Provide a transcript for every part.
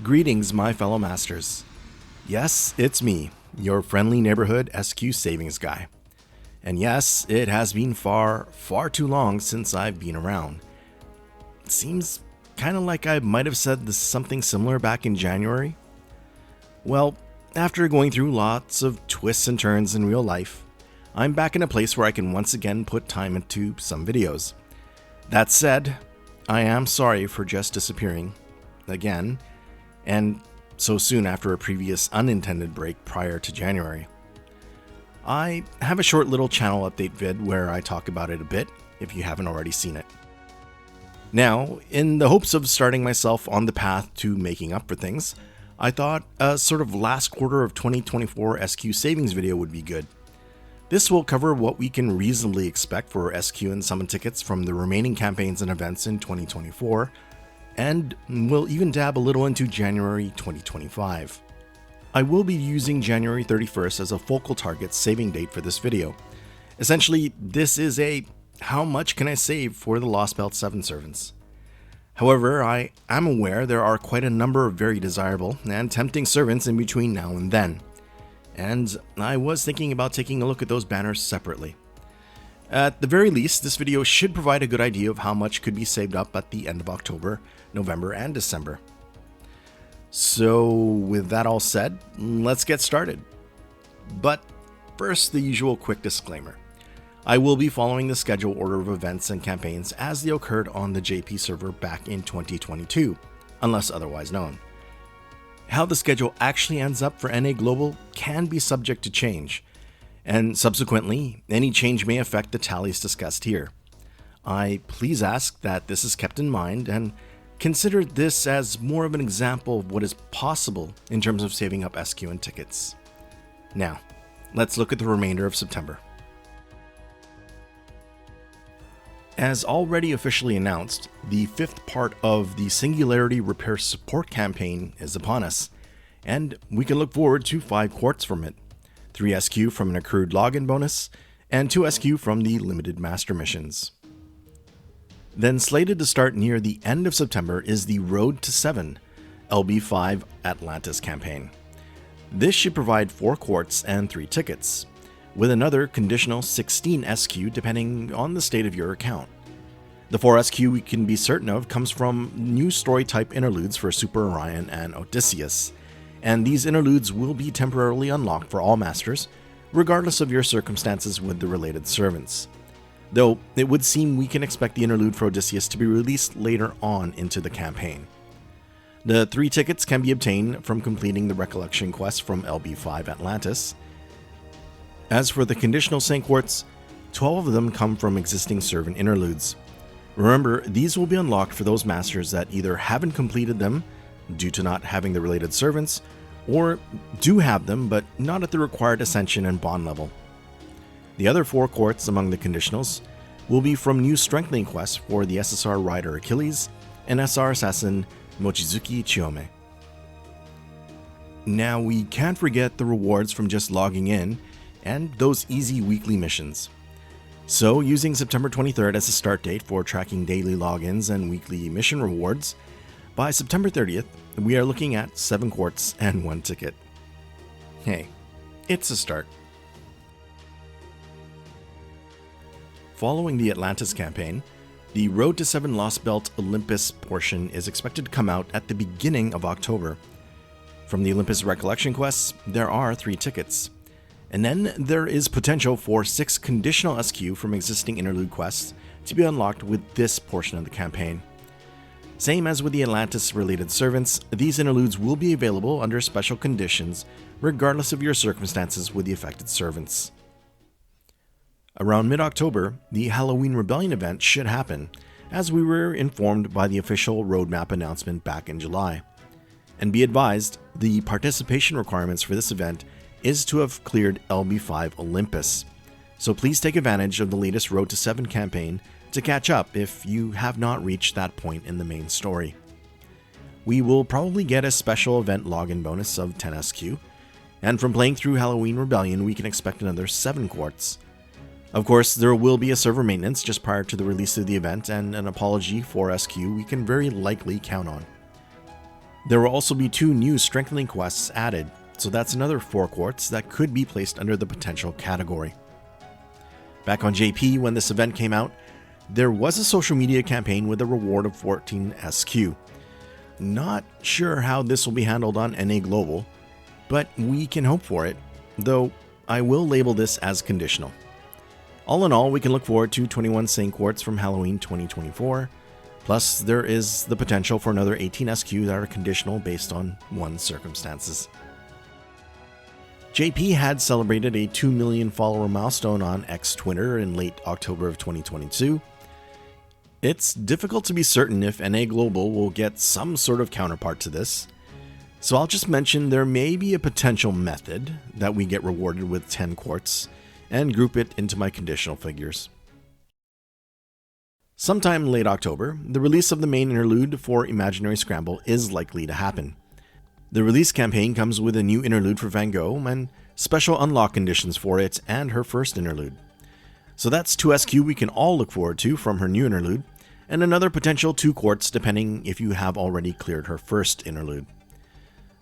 Greetings, my fellow masters. Yes, it's me, your friendly neighborhood SQ savings guy. And yes, it has been far too long since I've been around. It seems kind of like I might have said something similar back in January. Well, after going through lots of twists and turns in real life, I'm back in a place where I can once again put time into some videos. That said, I am sorry for just disappearing again, and so soon after a previous unintended break prior to January. I have a short little channel update vid where I talk about it a bit, if you haven't already seen it. Now, in the hopes of starting myself on the path to making up for things, I thought a sort of last quarter of 2024 SQ savings video would be good. This will cover what we can reasonably expect for SQ and summon tickets from the remaining campaigns and events in 2024, and we'll even dab a little into January 2025. I will be using January 31st as a focal target saving date for this video. Essentially, this is a how much can I save for the Lostbelt 7 servants. However, I am aware there are quite a number of very desirable and tempting servants in between now and then, and I was thinking about taking a look at those banners separately. At the very least, this video should provide a good idea of how much could be saved up at the end of October, November, and December. So with that all said, let's get started. But first, the usual quick disclaimer. I will be following the schedule order of events and campaigns as they occurred on the JP server back in 2022, unless otherwise known. How the schedule actually ends up for NA Global can be subject to change, and subsequently, any change may affect the tallies discussed here. I please ask that this is kept in mind and consider this as more of an example of what is possible in terms of saving up SQ and tickets. Now, let's look at the remainder of September. As already officially announced, the fifth part of the Singularity Repair Support campaign is upon us, and we can look forward to 5 Quartz from it, 3 SQ from an accrued login bonus, and 2 SQ from the limited master missions. Then slated to start near the end of September is the Road to 7 LB5 Atlantis campaign. This should provide 4 Quartz and 3 tickets, with another conditional 16 SQ depending on the state of your account. The 4 SQ we can be certain of comes from new story type interludes for Super Orion and Odysseus, and these interludes will be temporarily unlocked for all masters, regardless of your circumstances with the related servants. Though it would seem we can expect the interlude for Odysseus to be released later on into the campaign. The 3 tickets can be obtained from completing the Recollection quest from LB5 Atlantis. As for the conditional Saint Quartz, 12 of them come from existing servant interludes. Remember, these will be unlocked for those masters that either haven't completed them due to not having the related servants, or do have them but not at the required ascension and bond level. The other 4 Quartz among the conditionals will be from new strengthening quests for the SSR Rider Achilles and SR Assassin Mochizuki Chiyome. Now, we can't forget the rewards from just logging in and those easy weekly missions. So, using September 23rd as a start date for tracking daily logins and weekly mission rewards, by September 30th, we are looking at 7 Quartz and 1 ticket. Hey, it's a start. Following the Atlantis campaign, the Road to 7 Lostbelt Olympus portion is expected to come out at the beginning of October. From the Olympus Recollection quests, there are 3 tickets. And then there is potential for 6 conditional SQ from existing interlude quests to be unlocked with this portion of the campaign. Same as with the Atlantis related servants, these interludes will be available under special conditions regardless of your circumstances with the affected servants. Around mid-October, the Halloween Rebellion event should happen, as we were informed by the official roadmap announcement back in July. And be advised, the participation requirements for this event is to have cleared LB5 Olympus, so please take advantage of the latest Road to 7 campaign to catch up if you have not reached that point in the main story. We will probably get a special event login bonus of 10 SQ, and from playing through Halloween Rebellion we can expect another 7 Quartz. Of course, there will be a server maintenance just prior to the release of the event, and an apology for SQ we can very likely count on. There will also be 2 new strengthening quests added, so that's another 4 quartz that could be placed under the potential category. Back on JP, when this event came out, there was a social media campaign with a reward of 14 SQ. Not sure how this will be handled on NA Global, but we can hope for it, though I will label this as conditional. All in all, we can look forward to 21 Saint Quartz from Halloween 2024, plus there is the potential for another 18 SQ that are conditional based on one's circumstances. JP had celebrated a 2 million follower milestone on X Twitter in late October of 2022. It's difficult to be certain if NA Global will get some sort of counterpart to this, so I'll just mention there may be a potential method that we get rewarded with 10 quartz and group it into my conditional figures. Sometime in late October, the release of the main interlude for Imaginary Scramble is likely to happen. The release campaign comes with a new interlude for Van Gogh and special unlock conditions for it and her first interlude. So that's 2 SQ we can all look forward to from her new interlude, and another potential 2 quartz depending if you have already cleared her first interlude.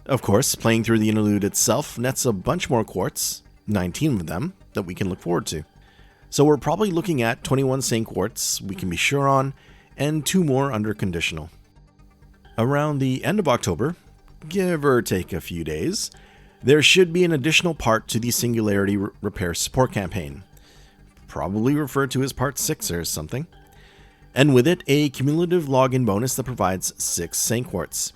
Of course, playing through the interlude itself nets a bunch more quartz, 19 of them, that we can look forward to. So we're probably looking at 21 Saint Quartz we can be sure on, and 2 more under conditional. Around the end of October, give or take a few days, there should be an additional part to the Singularity Repair Support campaign, probably referred to as Part 6 or something, and with it a cumulative login bonus that provides 6 Saint Quartz.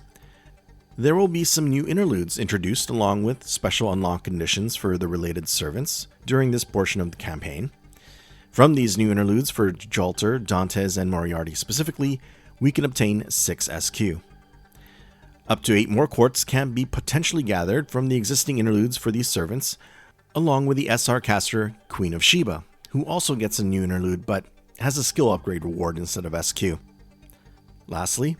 There will be some new interludes introduced along with special unlock conditions for the related servants during this portion of the campaign. From these new interludes for Jolter, Dantes, and Moriarty specifically, we can obtain 6 SQ. Up to 8 more quartz can be potentially gathered from the existing interludes for these servants, along with the SR caster Queen of Sheba, who also gets a new interlude but has a skill upgrade reward instead of SQ. Lastly,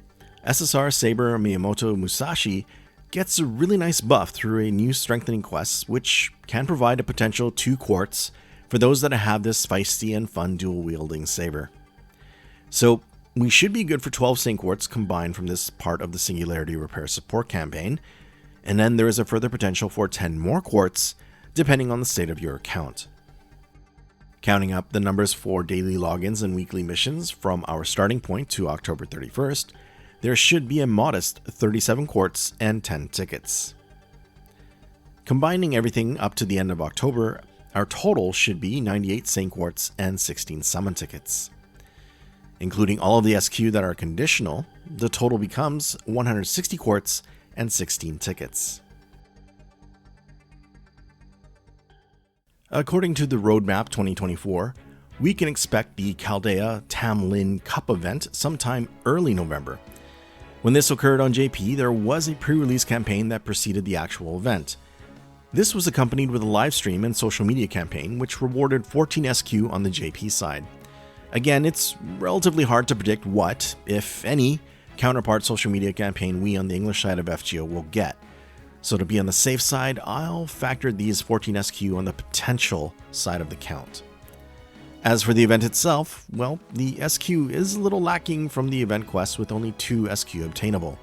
SSR Saber Miyamoto Musashi gets a really nice buff through a new strengthening quest, which can provide a potential 2 quartz for those that have this feisty and fun dual-wielding saber. So we should be good for 12 Saint Quartz combined from this part of the Singularity Repair Support campaign, and then there is a further potential for 10 more quartz depending on the state of your account. Counting up the numbers for daily logins and weekly missions from our starting point to October 31st, there should be a modest 37 quartz and 10 tickets. Combining everything up to the end of October, our total should be 98 Saint Quartz and 16 summon tickets. Including all of the SQ that are conditional, the total becomes 160 quartz and 16 tickets. According to the Roadmap 2024, we can expect the Chaldea Tamlin Cup event sometime early November. When this occurred on JP, there was a pre-release campaign that preceded the actual event. This was accompanied with a live stream and social media campaign which rewarded 14 SQ on the JP side. Again, it's relatively hard to predict what, if any, counterpart social media campaign we on the English side of FGO will get. So to be on the safe side, I'll factor these 14 SQ on the potential side of the count. As for the event itself, well, the SQ is a little lacking from the event quest with only 2 SQ obtainable.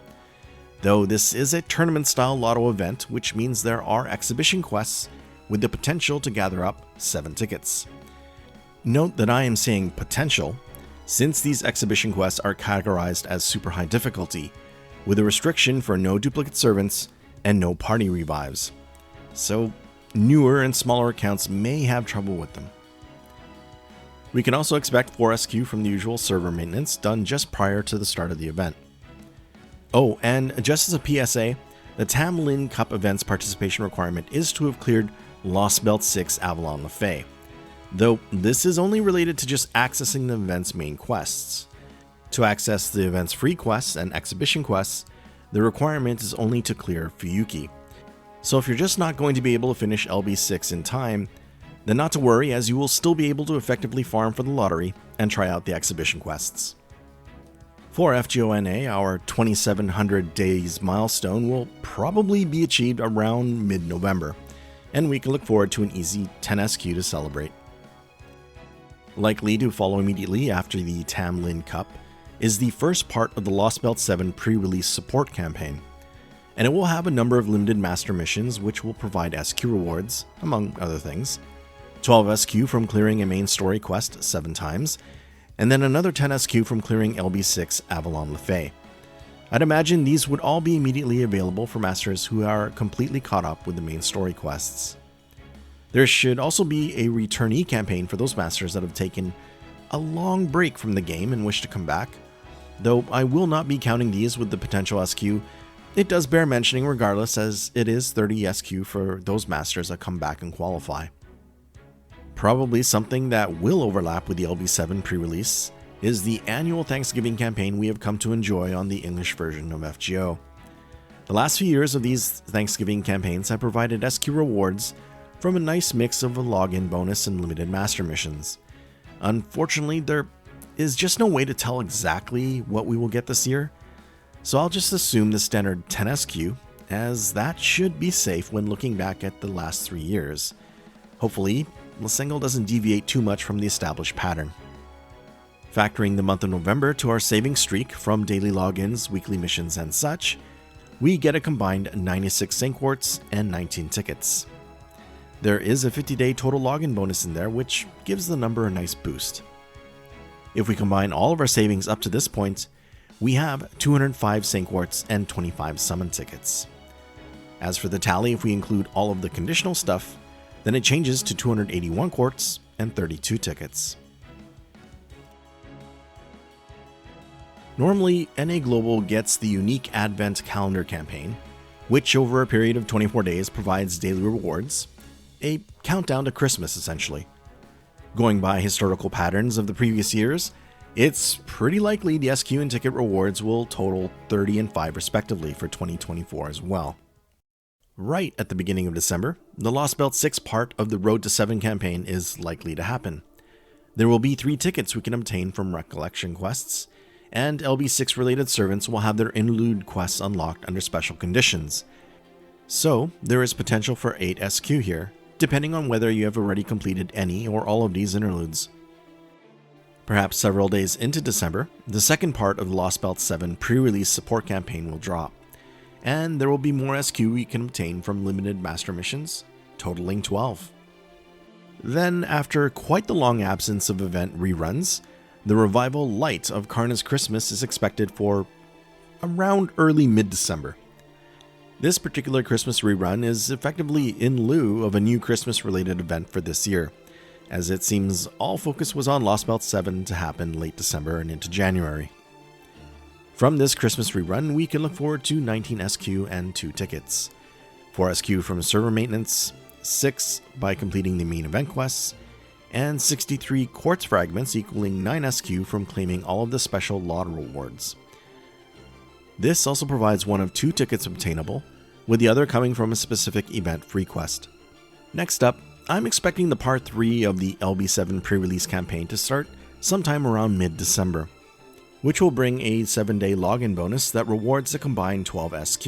Though this is a tournament-style lotto event, which means there are exhibition quests with the potential to gather up 7 tickets. Note that I am saying potential, since these exhibition quests are categorized as super high difficulty, with a restriction for no duplicate servants and no party revives. So newer and smaller accounts may have trouble with them. We can also expect 4 SQ from the usual server maintenance done just prior to the start of the event. Oh, and just as a PSA, the Tamlin Cup event's participation requirement is to have cleared Lostbelt 6 Avalon Le Fay, though this is only related to just accessing the event's main quests. To access the event's free quests and exhibition quests, the requirement is only to clear Fuyuki. So if you're just not going to be able to finish LB6 in time, then not to worry, as you will still be able to effectively farm for the lottery and try out the exhibition quests. For FGO NA, our 2700 days milestone will probably be achieved around mid-November, and we can look forward to an easy 10 SQ to celebrate. Likely to follow immediately after the Tamlin Cup is the first part of the Lostbelt 7 pre-release support campaign. and it will have a number of limited master missions which will provide SQ rewards, among other things. 12 SQ from clearing a main story quest 7 times, and then another 10 SQ from clearing LB6 Avalon Lefay. I'd imagine these would all be immediately available for masters who are completely caught up with the main story quests. There should also be a returnee campaign for those masters that have taken a long break from the game and wish to come back. Though I will not be counting these with the potential SQ, it does bear mentioning regardless, as it is 30 SQ for those masters that come back and qualify. Probably something that will overlap with the LB7 pre-release is the annual Thanksgiving campaign we have come to enjoy on the English version of FGO. The last few years of these Thanksgiving campaigns have provided SQ rewards from a nice mix of a login bonus and limited master missions. Unfortunately, there is just no way to tell exactly what we will get this year, so I'll just assume the standard 10 SQ, as that should be safe when looking back at the last 3 years. Hopefully, Lasengo doesn't deviate too much from the established pattern. Factoring the month of November to our saving streak from daily logins, weekly missions, and such, we get a combined 96 St. Quartz and 19 tickets. There is a 50-day total login bonus in there, which gives the number a nice boost. If we combine all of our savings up to this point, we have 205 St. Quartz and 25 summon tickets. As for the tally, if we include all of the conditional stuff, then it changes to 281 quartz and 32 tickets. Normally, NA Global gets the unique Advent Calendar campaign, which over a period of 24 days provides daily rewards, a countdown to Christmas essentially. Going by historical patterns of the previous years, it's pretty likely the SQ and ticket rewards will total 30 and 5 respectively for 2024 as well. Right at the beginning of December, the Lostbelt 6 part of the Road to 7 campaign is likely to happen. There will be 3 tickets we can obtain from recollection quests, and LB6 related servants will have their interlude quests unlocked under special conditions. So there is potential for 8 SQ here, depending on whether you have already completed any or all of these interludes. Perhaps several days into December, the second part of the Lostbelt 7 pre-release support campaign will drop, and there will be more SQ we can obtain from limited master missions, totaling 12. Then, after quite the long absence of event reruns, the revival Light of Karna's Christmas is expected for around early mid-December. This particular Christmas rerun is effectively in lieu of a new Christmas-related event for this year, as it seems all focus was on Lostbelt 7 to happen late December and into January. From this Christmas rerun, we can look forward to 19 SQ and 2 tickets, 4 SQ from server maintenance, 6 by completing the main event quests, and 63 quartz fragments equaling 9 SQ from claiming all of the special lot rewards. This also provides one of 2 tickets obtainable, with the other coming from a specific event free quest. Next up, I'm expecting the part 3 of the LB7 pre-release campaign to start sometime around mid-December, which will bring a 7-day login bonus that rewards a combined 12 SQ,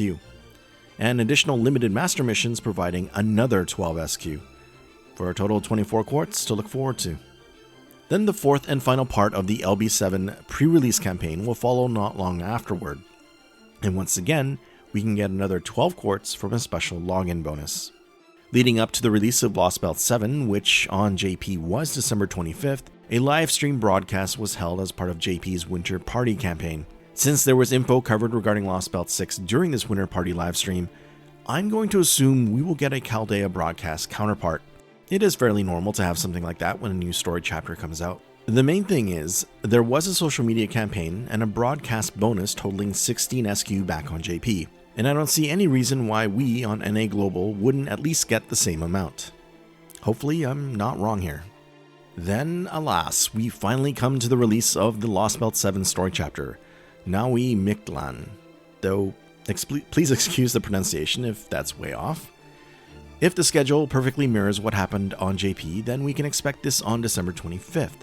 and additional limited master missions providing another 12 SQ, for a total of 24 quartz to look forward to. Then the 4th and final part of the LB7 pre-release campaign will follow not long afterward, and once again, we can get another 12 quartz from a special login bonus. Leading up to the release of Lostbelt 7, which on JP was December 25th, a live stream broadcast was held as part of JP's Winter Party campaign. Since there was info covered regarding Lostbelt 6 during this Winter Party livestream, I'm going to assume we will get a Chaldea broadcast counterpart. It is fairly normal to have something like that when a new story chapter comes out. The main thing is, there was a social media campaign and a broadcast bonus totaling 16 SQ back on JP, and I don't see any reason why we on NA Global wouldn't at least get the same amount. Hopefully I'm not wrong here. Then, alas, we finally come to the release of the Lostbelt 7 story chapter, Naui Mictlan, though please excuse the pronunciation if that's way off. If the schedule perfectly mirrors what happened on JP, then we can expect this on December 25th.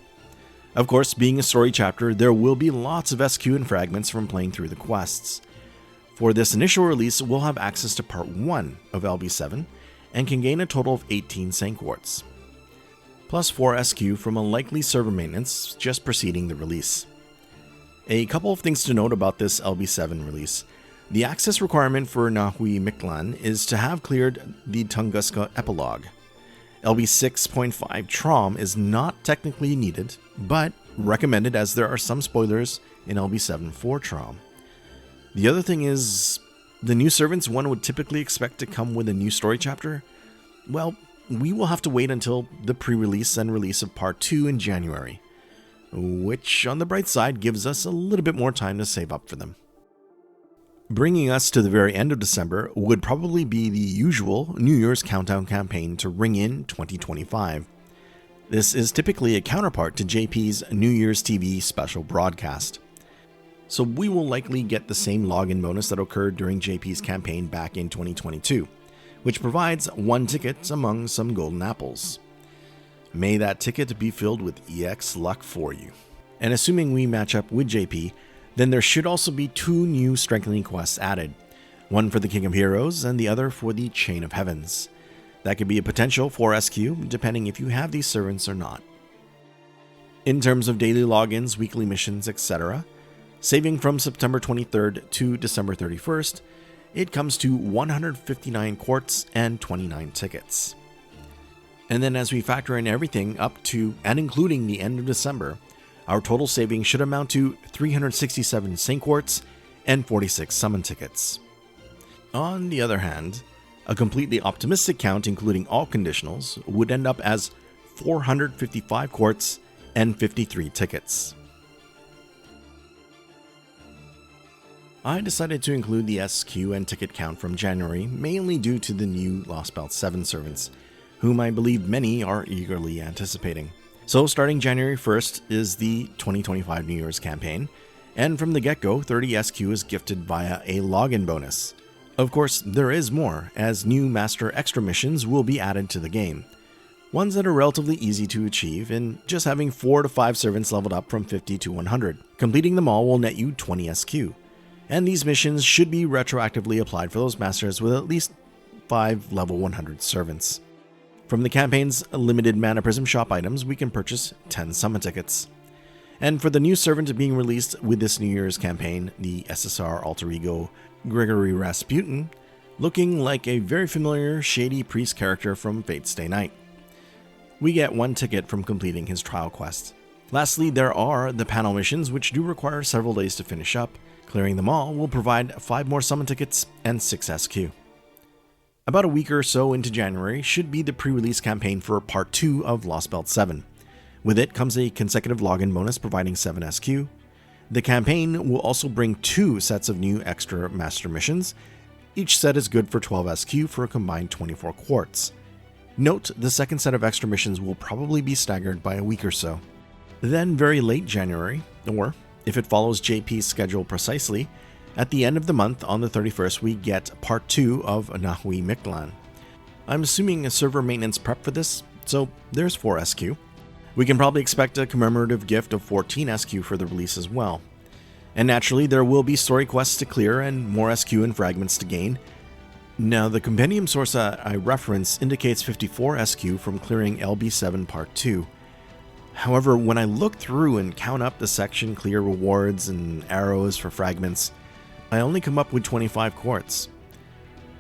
Of course, being a story chapter, there will be lots of SQ and fragments from playing through the quests. For this initial release, we'll have access to part 1 of LB7 and can gain a total of 18 St. Quartz, plus 4 SQ from a likely server maintenance just preceding the release. A couple of things to note about this LB7 release. The access requirement for Nahui Miklan is to have cleared the Tunguska epilogue. LB 6.5 Trom is not technically needed, but recommended as there are some spoilers in LB 7.4 Trom. The other thing is, the new servants one would typically expect to come with a new story chapter. Well, we will have to wait until the pre-release and release of Part 2 in January, which on the bright side gives us a little bit more time to save up for them. Bringing us to the very end of December would probably be the usual New Year's Countdown campaign to ring in 2025. This is typically a counterpart to JP's New Year's TV special broadcast. So we will likely get the same login bonus that occurred during JP's campaign back in 2022, which provides 1 ticket among some golden apples. May that ticket be filled with EX luck for you. And assuming we match up with JP, then there should also be 2 new strengthening quests added, one for the King of Heroes and the other for the Chain of Heavens. That could be a potential for SQ, depending if you have these servants or not. In terms of daily logins, weekly missions, etc., saving from September 23rd to December 31st, it comes to 159 quartz and 29 tickets. And then as we factor in everything up to and including the end of December, our total savings should amount to 367 Saint Quartz and 46 summon tickets. On the other hand, a completely optimistic count including all conditionals would end up as 455 quartz and 53 tickets. I decided to include the SQ and ticket count from January mainly due to the new Lostbelt 7 servants, whom I believe many are eagerly anticipating. So starting January 1st is the 2025 New Year's campaign, and from the get-go, 30 SQ is gifted via a login bonus. Of course, there is more, as new Master Extra missions will be added to the game. Ones that are relatively easy to achieve, and just having 4 to 5 servants leveled up from 50 to 100. Completing them all will net you 20 SQ, and these missions should be retroactively applied for those masters with at least 5 level 100 servants. From the campaign's limited Mana Prism shop items, we can purchase 10 summon tickets. And for the new servant being released with this New Year's campaign, the SSR alter ego Gregory Rasputin, looking like a very familiar shady priest character from Fate's Stay Night. We get 1 ticket from completing his trial quest. Lastly, there are the panel missions, which do require several days to finish up. Clearing them all will provide 5 more summon tickets and 6 SQ. About a week or so into January should be the pre-release campaign for Part 2 of Lostbelt 7. With it comes a consecutive login bonus providing 7 SQ. The campaign will also bring 2 sets of new extra master missions. Each set is good for 12 SQ for a combined 24 quartz. Note, the second set of extra missions will probably be staggered by a week or so. Then very late January, or if it follows JP's schedule precisely, at the end of the month, on the 31st, we get Part 2 of Nahui Miklan. I'm assuming a server maintenance prep for this, so there's 4 SQ. We can probably expect a commemorative gift of 14 SQ for the release as well. And naturally, there will be story quests to clear and more SQ and fragments to gain. Now, the compendium source I reference indicates 54 SQ from clearing LB7 Part 2. However, when I look through and count up the section clear rewards and arrows for fragments, I only come up with 25 quartz.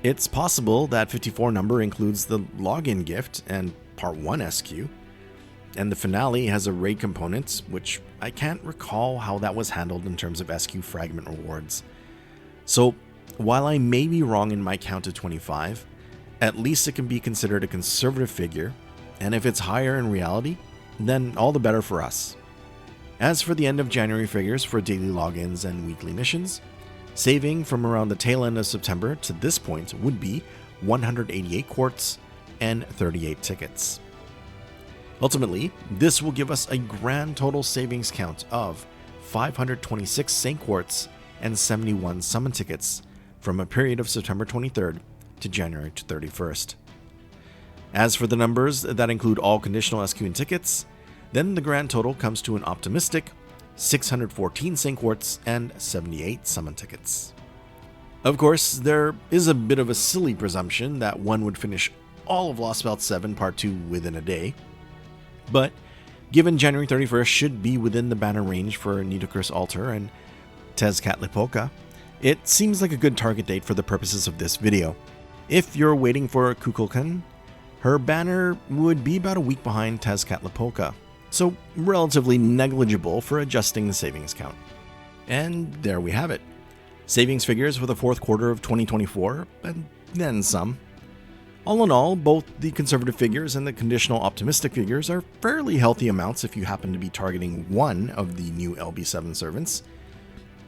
It's possible that 54 number includes the login gift and Part 1 SQ, and the finale has a raid component, which I can't recall how that was handled in terms of SQ fragment rewards. So, while I may be wrong in my count of 25, at least it can be considered a conservative figure, and if it's higher in reality, then all the better for us. As for the end of January figures for daily logins and weekly missions, saving from around the tail end of September to this point would be 188 quartz and 38 tickets. Ultimately, this will give us a grand total savings count of 526 Saint Quartz and 71 summon tickets from a period of September 23rd to January 31st. As for the numbers that include all conditional SQ and tickets, then the grand total comes to an optimistic 614 Saint Quartz and 78 summon tickets. Of course, there is a bit of a silly presumption that one would finish all of Lostbelt 7 Part 2 within a day, but given January 31st should be within the banner range for Nidokris Altar and Tezcatlipoca, It seems like a good target date for the purposes of this video. If you're waiting for Kukulkan, her banner would be about a week behind Tezcatlipoca, so relatively negligible for adjusting the savings count. And there we have it. Savings figures for the fourth quarter of 2024, and then some. All in all, both the conservative figures and the conditional optimistic figures are fairly healthy amounts if you happen to be targeting one of the new LB7 servants.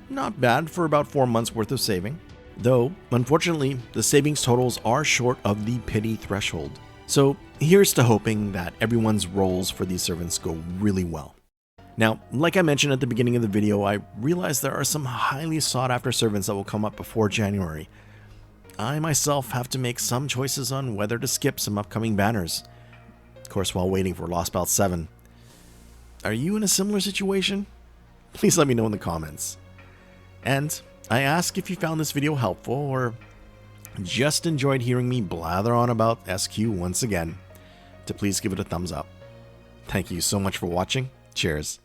Not bad for about 4 months worth of saving, though unfortunately the savings totals are short of the pity threshold. So here's to hoping that everyone's rolls for these servants go really well. Now, like I mentioned at the beginning of the video, I realize there are some highly sought after servants that will come up before January. I myself have to make some choices on whether to skip some upcoming banners, of course while waiting for Lostbelt 7. Are you in a similar situation? Please let me know in the comments. And I ask if you found this video helpful or just enjoyed hearing me blather on about SQ once again, to please give it a thumbs up. Thank you so much for watching. Cheers.